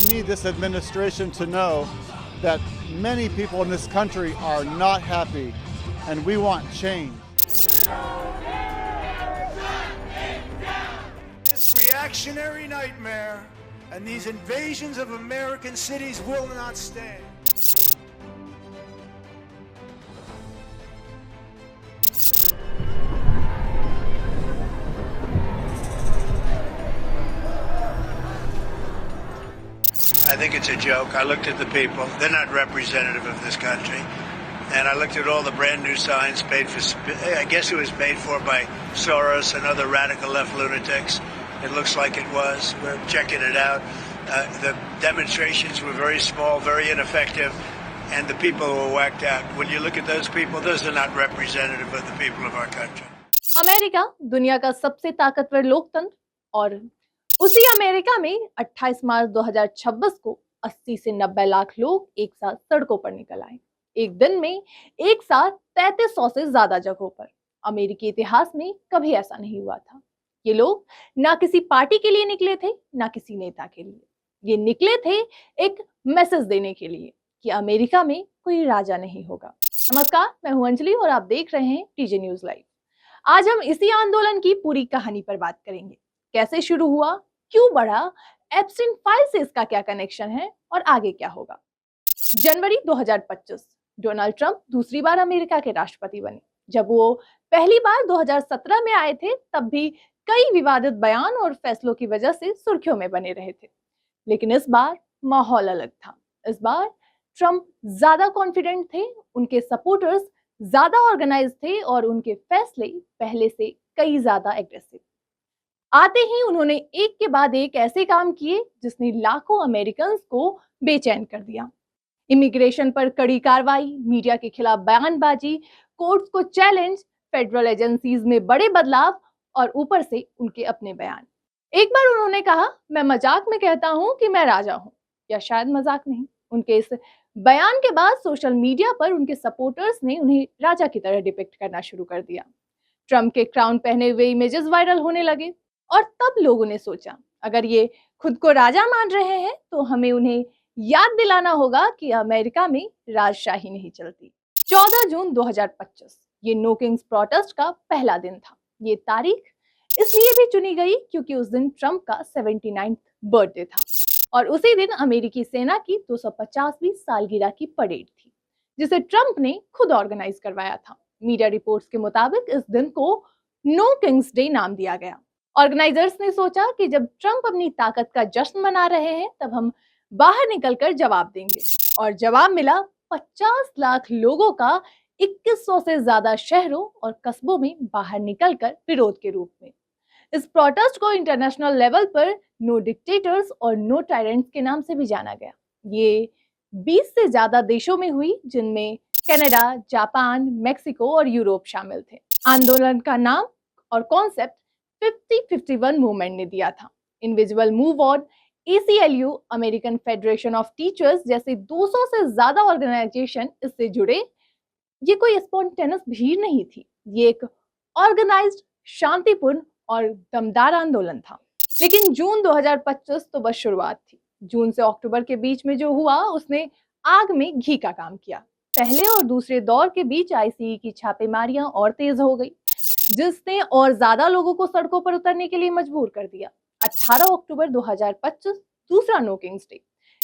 need this administration to know that many people in this country are not happy and we want change. This reactionary nightmare and these invasions of American cities will not stand. I think it's a joke. I looked at the people. They're not representative of this country. And I looked at all the brand new signs paid for, I guess it was paid for by Soros and other radical left lunatics. It looks like it was. We're checking it out. The demonstrations were very small, very ineffective, and the people were whacked out. When you look at those people, those are not representative of the people of our country. America दुनिया का सबसे ताकतवर लोकतंत्र, और उसी America में 28 मार्च 2026 को 80 से 90 लाख लोग एक साथ सड़कों पर निकल आए। एक दिन में एक साथ 3300 से ज्यादा जगहों पर। अमेरिकी इतिहास में कभी ऐसा नहीं हुआ था। ये लोग ना किसी पार्टी के लिए निकले थे, ना किसी नेता के लिए। ये निकले थे एक मैसेज देने के लिए कि अमेरिका में कोई राजा नहीं होगा। नमस्कार, मैं हूं अंजलि और आप देख रहे हैं टीजे न्यूज लाइव। आज हम इसी आंदोलन की पूरी कहानी पर बात करेंगे। कैसे शुरू हुआ, क्यों बढ़ा, एप्स्टीन फाइल से इसका क्या कनेक्शन है और आगे क्या होगा। जनवरी 2025 डोनाल्ड ट्रंप दूसरी बार अमेरिका के राष्ट्रपति बने। जब वो पहली बार 2017 में आए थे, तब भी कई विवादित बयान और फैसलों की वजह से सुर्खियों में बने रहे थे। लेकिन इस बार माहौल अलग था। इस बार ट्रंप ज्यादा कॉन्फिडेंट थे, उनके सपोर्टर्स ज्यादा ऑर्गेनाइज थे और उनके फैसले पहले से कई ज्यादा एग्रेसिव। आते ही उन्होंने एक के बाद एक ऐसे काम किए जिसने लाखों अमेरिकन को बेचैन कर दिया। इमिग्रेशन पर कड़ी कार्रवाई, मीडिया के खिलाफ बयानबाजी, कोर्ट्स को चैलेंज, फेडरल एजेंसीज में बड़े बदलाव और ऊपर से उनके अपने बयान। एक बार उन्होंने कहा, मैं मजाक में कहता हूं कि मैं राजा हूं, या शायद मजाक नहीं। उनके इस बयान के बाद सोशल मीडिया पर उनके सपोर्टर्स ने उन्हें राजा की तरह डिपिक्ट करना शुरू कर दिया। ट्रंप के क्राउन पहने हुए इमेजेस वायरल होने लगे और तब लोगों ने सोचा, अगर ये खुद को राजा मान रहे हैं तो हमें उन्हें याद दिलाना होगा कि अमेरिका में राजशाही नहीं चलती। 14 जून 2025 ये नो किंग्स प्रोटेस्ट का पहला दिन था। ये तारीख इसलिए भी चुनी गई क्योंकि उस दिन ट्रंप का 79th बर्थडे था और उसी दिन अमेरिकी सेना की 250वीं सालगिरह की परेड थी, जिसे ट्रंप ने खुद ऑर्गेनाइज करवाया था। मीडिया रिपोर्ट्स के मुताबिक इस दिन को नो किंग्स डे नाम दिया गया। ऑर्गेनाइजर्स ने सोचा कि जब ट्रंप अपनी ताकत का जश्न मना रहे हैं, तब हम बाहर निकलकर जवाब देंगे। और जवाब मिला 50 लाख लोगों का 2100 से ज्यादा शहरों और कस्बों में बाहर निकलकर विरोध के रूप में। इस प्रोटेस्ट को इंटरनेशनल लेवल पर नो डिक्टेटर्स और नो टायरेंट्स के नाम से भी जाना गया। ये 20 से ज्यादा देशों में हुई, जिनमें कनाडा, जापान, मेक्सिको और यूरोप शामिल थे। आंदोलन का नाम और कॉन्सेप्ट 50-51 मूवमेंट ने दिया था। Invisible move on, ACLU, American federation of teachers जैसे 200 से ज्यादा ऑर्गेनाइजेशन इससे जुड़े। ये कोई स्पॉन्टेनियस भीड़ नहीं थी, ये एक ऑर्गेनाइज्ड, शांतिपूर्ण और दमदार आंदोलन था। लेकिन जून 2025 तो बस शुरुआत थी। जून से अक्टूबर के बीच में जो हुआ, उसने आग में घी का काम किया। पहले और दूसरे दौर के बीच ICE की छापेमारियां और तेज हो गई, जिसने और ज्यादा लोगों को सड़कों पर उतरने के लिए मजबूर कर दिया। 18 अक्टूबर 2025 दूसरा नो किंग्स डे।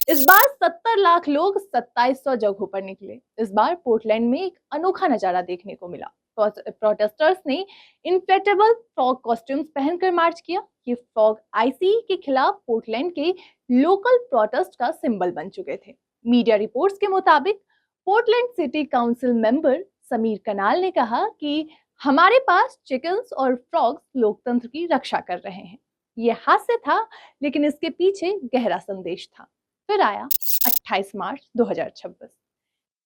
इस बार 70 लाख लोग 2700 जगहों पर निकले। इस बार पोर्टलैंड में एक अनोखा नजारा देखने को मिला। प्रोटेस्टर्स ने इन्फ्लेटेबल फ्रॉग कॉस्ट्यूम्स पहनकर मार्च किया। ये फ्रॉग ICE के खिलाफ पोर्टलैंड के लोकल प्रोटेस्ट का सिंबल बन चुके थे। मीडिया रिपोर्ट्स के मुताबिक Portland city council member Sameer Kanal ने कहा कि हमारे पास चिकन्स और फ्रॉग्स लोकतंत्र की रक्षा कर रहे हैं। ये हास्य था, लेकिन इसके पीछे गहरा संदेश था। फिर आया 28 मार्च 2026,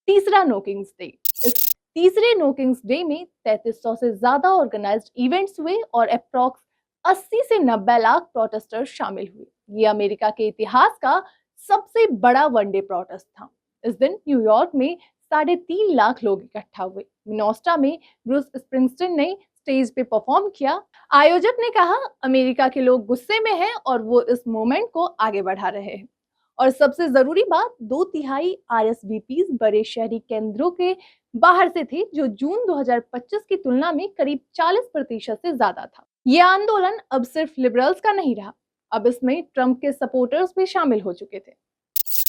तीसरा नो किंग्स डे। इस तीसरे नो किंग्स डे में 3300 से ज्यादा ऑर्गेनाइज्ड इवेंट्स हुए और अप्रॉक्स 80 से 90 लाख प्रोटेस्टर्स शामिल हुए। ये अमेरिका के इतिहास का सबसे बड़ा वनडे प्रोटेस्ट था। इस दिन न्यूयॉर्क में 3.5 लाख लोग इकट्ठा हुए। मिनेसोटा में ब्रूस स्प्रिंगस्टीन ने स्टेज पे परफॉर्म किया। आयोजक ने कहा, अमेरिका के लोग गुस्से में हैं और वो इस मोमेंट को आगे बढ़ा रहे हैं। और सबसे जरूरी बात, 2/3 RSVPs बड़े शहरी केंद्रों के बाहर से थे, जो जून 2025 की तुलना में करीब 40% से ज्यादा था। यह आंदोलन अब सिर्फ लिबरल्स का नहीं रहा, अब इसमें ट्रंप के सपोर्टर्स भी शामिल हो चुके थे।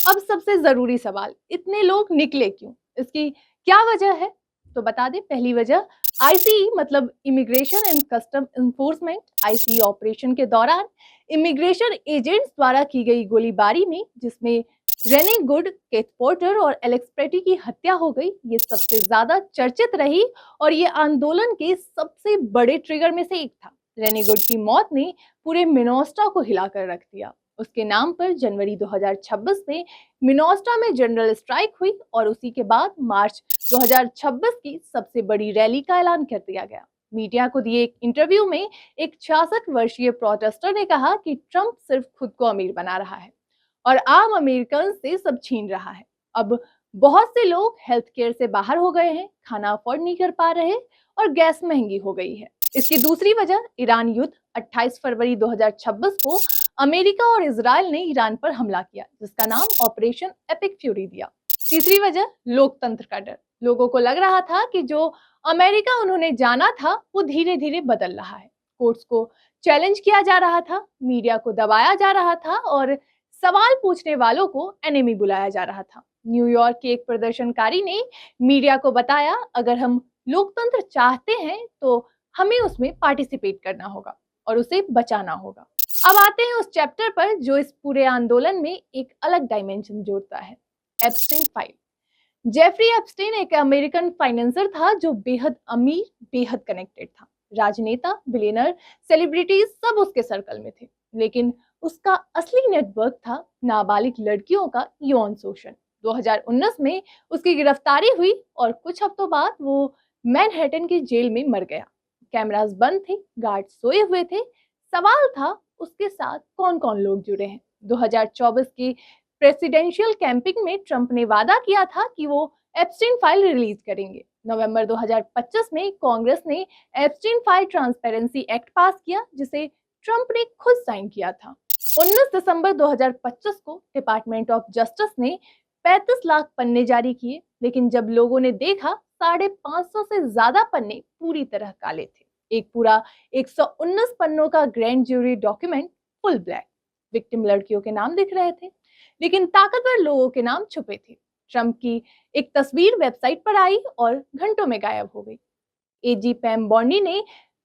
अब सबसे जरूरी सवाल, इतने लोग निकले क्यों? इसकी क्या वजह है? तो बता दें, पहली वजह ICE मतलब immigration and custom enforcement ICE operation के दौरान इमिग्रेशन एजेंट्स द्वारा की गई गोलीबारी में, जिसमें रेने गुड, केथ पोर्टर और एलेक्स प्रेटी की हत्या हो गई, ये सबसे ज्यादा चर्चित रही और ये आंदोलन के सबसे बड़े ट्रिगर में से एक था। रेने गुड की मौत ने पूरे मिनेसोटा को हिलाकर रख दिया। उसके नाम पर जनवरी 2026 में मिनेसोटा में जनरल स्ट्राइक हुई और उसी के बाद मार्च 2026 की सबसे बड़ी रैली का ऐलान कर दिया गया। मीडिया को दिए एक इंटरव्यू में एक 66 वर्षीय प्रोटेस्टर ने कहा कि ट्रंप सिर्फ खुद को अमीर बना रहा है और आम अमेरिकन से सब छीन रहा है। अब बहुत से लोग हेल्थ केयर से बाहर हो गए हैं, खाना अफोर्ड नहीं कर पा रहे और गैस महंगी हो गई है। इसकी दूसरी वजह ईरान युद्ध। 28 फरवरी 2026 को अमेरिका और इजराइल ने ईरान पर हमला किया, जिसका नाम ऑपरेशन एपिक फ्यूरी दिया। तीसरी वजह लोकतंत्र का डर। लोगों को लग रहा था कि जो अमेरिका उन्होंने जाना था वो धीरे धीरे बदल रहा है। कोर्ट्स को चैलेंज किया जा रहा था, मीडिया को दबाया जा रहा था और सवाल पूछने वालों को एनिमी बुलाया जा रहा था। न्यूयॉर्क के एक प्रदर्शनकारी ने मीडिया को बताया, अगर हम लोकतंत्र चाहते हैं तो हमें उसमें पार्टिसिपेट करना होगा और उसे बचाना होगा। अब आते हैं उस चैप्टर पर जो इस पूरे आंदोलन में एक अलग डायमेंशन जोड़ता है, एप्स्टीन फाइल। जेफरी एप्स्टीन एक अमेरिकन फाइनेंसर था जो बेहद अमीर, बेहद कनेक्टेड था। राजनेता, बिलियनर, सेलिब्रिटीज सब उसके सर्कल में थे, लेकिन उसका असली नेटवर्क था नाबालिग लड़कियों का यौन शोषण। 2019 में उसकी गिरफ्तारी हुई और कुछ हफ्तों बाद वो मैनहट्टन की जेल में मर गया। कैमरास बंद थे, गार्ड सोए हुए थे। सवाल था उसके साथ कौन कौन लोग जुड़े हैं। 2024 की प्रेसिडेंशियल कैंपेन में ट्रंप ने वादा किया था कि वो एप्स्टीन फाइल रिलीज करेंगे। नवंबर 2025 में कांग्रेस ने एप्स्टीन फाइल ट्रांसपेरेंसी एक्ट पास किया, जिसे ट्रंप ने खुद साइन किया था। 19 दिसंबर 2025 को डिपार्टमेंट ऑफ जस्टिस ने 35 लाख पन्ने जारी किए, लेकिन जब लोगों ने देखा 550 से ज्यादा पन्ने पूरी तरह काले थे। एक पूरा 119 पन्नों का grand jury document full black. Victim लड़कियों के नाम दिख रहे थे, लेकिन ताकतवर लोगों के नाम छुपे थे। ट्रंप की एक तस्वीर वेबसाइट पर आई और घंटों में गायब हो गई। एजी पैम बॉन्डी ने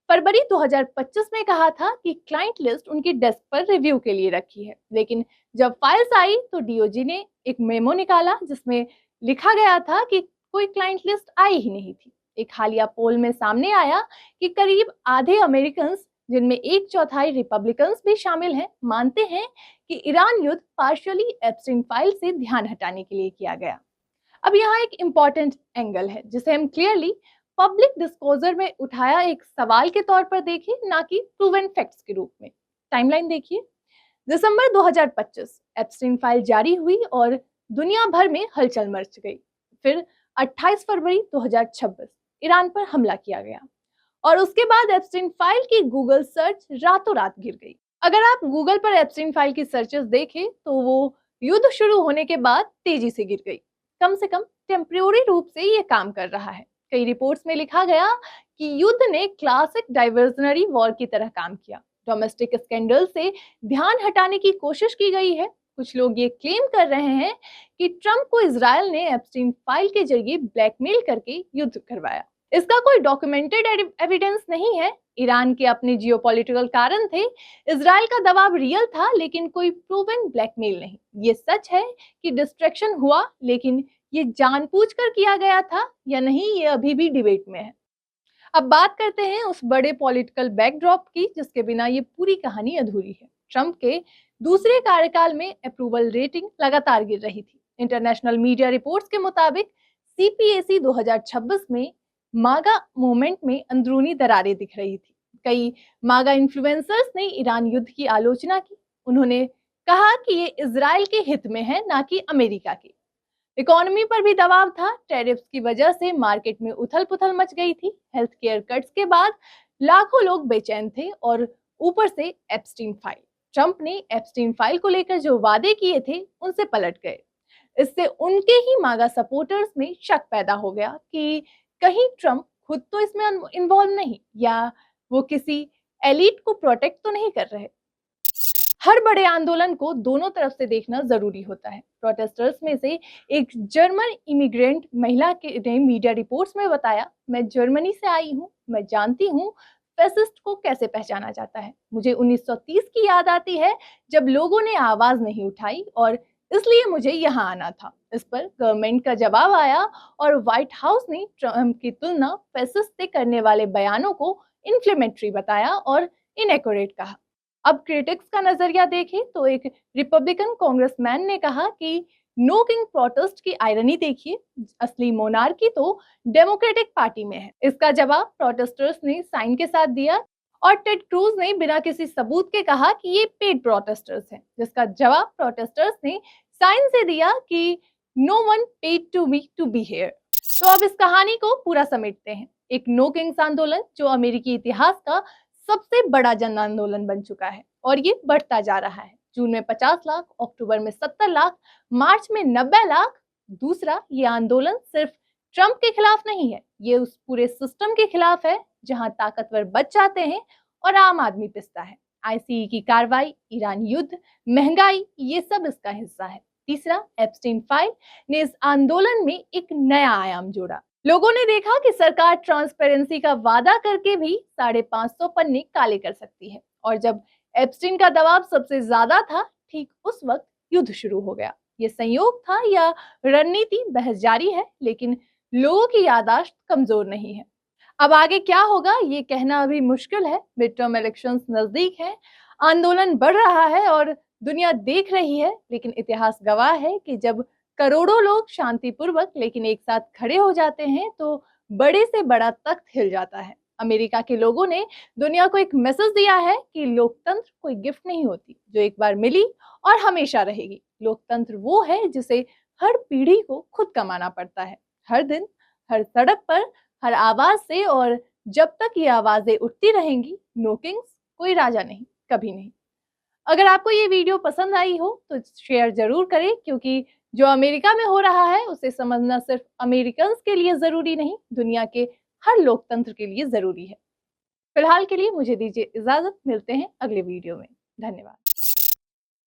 फरवरी 2025 में कहा था कि क्लाइंट लिस्ट उनकी डेस्क पर रिव्यू के लिए रखी है, लेकिन जब फाइल्स आई तो डीओजी ने एक मेमो निकाला जिसमें लिखा गया था कि कोई क्लाइंट लिस्ट आई ही नहीं थी। एक हालिया पोल में सामने आया कि करीब आधे अमेरिकन, जिनमें 1/4 रिपब्लिकन्स भी शामिल हैं, मानते हैं कि ईरान युद्ध पार्शियली एप्स्टीन फाइल से ध्यान हटाने के लिए किया गया। अब यहाँ एक इंपॉर्टेंट एंगल है जिसे हम क्लियरली पब्लिक डिस्क्लोजर में उठाया एक सवाल के तौर पर देखें, ना कि प्रूवन फैक्ट्स के रूप में। टाइमलाइन देखिए, दिसंबर 2025 एप्स्टीन फाइल जारी हुई और दुनिया भर में हलचल मच गई। फिर 28 फरवरी 2026 ईरान पर हमला किया गया और उसके बाद एप्स्टीन फाइल की गूगल सर्च रातों रात गिर गई। अगर आप गूगल पर एप्स्टीन फाइल की सर्चेस देखें तो वो युद्ध शुरू होने के बाद तेजी से गिर गई। कम से कम टेम्परेरी रूप से ये काम कर रहा है। कई रिपोर्ट्स में लिखा गया कि युद्ध ने क्लासिक डाइवर्जनरी वॉर की तरह काम किया। डोमेस्टिक स्कैंडल से ध्यान हटाने की कोशिश की गई है। कुछ लोग ये क्लेम कर रहे हैं कि ट्रंप को इजराइल ने एप्स्टीन फाइल के जरिए ब्लैकमेल करके युद्ध करवाया। इसका कोई डॉक्यूमेंटेड एविडेंस नहीं है। ईरान के अपने जियोपॉलिटिकल कारण थे, इजराइल का दबाव रियल था, लेकिन कोई प्रूवन ब्लैकमेल नहीं। ये सच है कि डिस्ट्रैक्शन हुआ, लेकिन ये जानबूझकर किया गया था या नहीं, ये अभी भी डिबेट में है। अब बात करते हैं उस बड़े पॉलिटिकल बैकड्रॉप की जिसके बिना ये पूरी कहानी अधूरी है। ट्रंप के दूसरे कार्यकाल में अप्रूवल रेटिंग लगातार गिर रही थी। इंटरनेशनल मीडिया रिपोर्ट्स के मुताबिक CPAC 2026 में मागा मूवमेंट में अंदरूनी दरारें दिख रही थी। कई मागा इन्फ्लुएंसर्स ने ईरान युद्ध की आलोचना की। उन्होंने कहा कि ये इजराइल के हित में है, ना कि अमेरिका के। इकोनॉमी पर भी दबाव था। टैरिफ्स की वजह से मार्केट में उथल पुथल मच गई थी। हेल्थ केयर कट्स के बाद लाखों लोग बेचैन थे और ऊपर से एप्स्टीन फाइल। ट्रंप ने एप्स्टीन फाइल को लेकर जो वादे किए थे उनसे पलट गए। इससे उनके ही मागा सपोर्टर्स में शक पैदा हो गया कि कहीं ट्रंप खुद तो इसमें इन्वॉल्व नहीं, या वो किसी एलिट को प्रोटेक्ट तो नहीं कर रहे। हर बड़े आंदोलन को दोनों तरफ से देखना जरूरी होता है। प्रोटेस्टर्स में से एक जर्मन इमिग्रेंट महिला ने मीडिया रिपोर्ट्स में बताया, मैं जर्मनी से आई हूँ, मैं जानती हूँ फैसिस्ट को कैसे पहचाना जाता है। मुझे 1930 की याद आती है जब लोगों ने आवाज नहीं उठाई और इसलिए मुझे यहाँ आना था। इस पर गवर्नमेंट का जवाब आया और व्हाइट हाउस ने ट्रंप की तुलना फैसिस्ट से करने वाले बयानों को इन्फ्लेमेटरी बताया और इनएक्यूरेट कहा। अब क्रिटिक्स का नजरिया देखें तो एक रिपब्लिकन कांग्रेसमैन ने कहा कि नो किंग प्रोटेस्ट की आयरनी देखिए, असली मोनार्की तो डेमोक्रेटिक पार्टी में है। इसका जवाब प्रोटेस्टर्स ने साइन के साथ दिया और टेड क्रूज ने बिना किसी सबूत के कहा कि ये पेड प्रोटेस्टर्स हैं, जिसका जवाब प्रोटेस्टर्स ने साइन से दिया कि no one paid to me to be here. तो अब इस कहानी को पूरा समेटते हैं। एक नो किंग्स आंदोलन जो अमेरिकी इतिहास का सबसे बड़ा जन आंदोलन बन चुका है और ये बढ़ता जा रहा है। जून में 50 लाख, अक्टूबर में 70 लाख, मार्च में 90 लाख। दूसरा, ये आंदोलन सिर्फ ट्रंप के खिलाफ नहीं है, ये उस पूरे सिस्टम के खिलाफ है जहां ताकतवर बच जाते हैं और आम आदमी पिसता है। आईसीई की कार्रवाई, ईरान युद्ध, महंगाई, ये सब इसका हिस्सा है। तीसरा, एप्स्टीन फाइल ने इस आंदोलन में एक नया आयाम जोड़ा। लोगों ने देखा कि सरकार ट्रांसपेरेंसी का वादा करके भी 550 पन्ने काले कर सकती है। और जब एप्स्टीन का दबाव सबसे ज्यादा था, ठीक उस वक्त युद्ध शुरू हो गया। ये संयोग था या रणनीति, बहस जारी है, लेकिन लोगों की याददाश्त कमजोर नहीं है। अब आगे क्या होगा ये कहना अभी मुश्किल है। मिड टर्म इलेक्शंस नजदीक है, आंदोलन बढ़ रहा है और दुनिया देख रही है, लेकिन इतिहास गवाह है कि जब करोड़ों लोग शांतिपूर्वक लेकिन एक साथ खड़े हो जाते हैं तो बड़े से बड़ा तख्त हिल जाता है। अमेरिका के लोगों ने दुनिया को एक मैसेज दिया है कि लोकतंत्र कोई गिफ्ट नहीं होती जो एक बार मिली और हमेशा रहेगी। लोकतंत्र वो है जिसे हर पीढ़ी को खुद कमाना पड़ता है, हर दिन, हर सड़क पर, हर आवाज से। और जब तक ये आवाजें उठती रहेंगी, नो किंग्स, कोई राजा नहीं, कभी नहीं। अगर आपको ये वीडियो पसंद आई हो तो शेयर जरूर करें, क्योंकि जो अमेरिका में हो रहा है उसे समझना सिर्फ अमेरिकन्स के लिए जरूरी नहीं, दुनिया के हर लोकतंत्र के लिए जरूरी है। फिलहाल के लिए मुझे दीजिए इजाजत, मिलते हैं अगले वीडियो में। धन्यवाद।